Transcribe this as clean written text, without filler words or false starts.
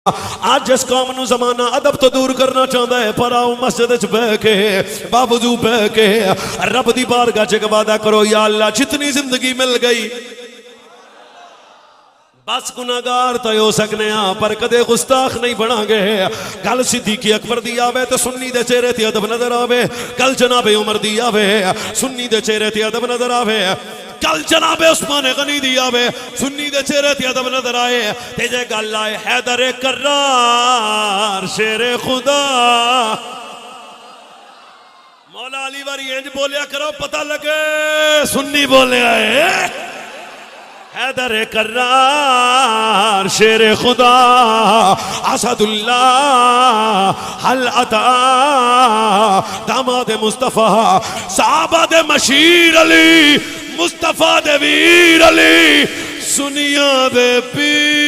आज जिस कौम नू जमाना अदब तो दूर करना चाहता है, पर आओ मस्जिद च बह के बावजू बह के रब दी बारगाह च वादा करो, या अल्लाह जितनी जिंदगी मिल गई बस गुनाहगार तो हो सकने पर कदे गुस्ताख नहीं बनांगे। कल सिद्दीक़ अकबर दी आवे तो सुन्नी दे चेहरे ते अदब नजर आवे, कल जनाबे उमर दी आवे सुन्नी दे चेहरे ते अदब नजर आवे, कल जनाबे उस्मान गनी दी आवे सुन्नी दे चेहरे ते अदब नजर आए। ते जे गल आए हैदर कर्रार शेरे खुदा, मौला अली वारी इंज बोलिया करो पता लगे सुन्नी बोले आए। हैदर कर्रार शेरे खुदा असदुल्लाह हल अता दामाद मुस्तफा साहबा दे मशीर अली मुस्तफा दे वीर अली सुनिया दे पीर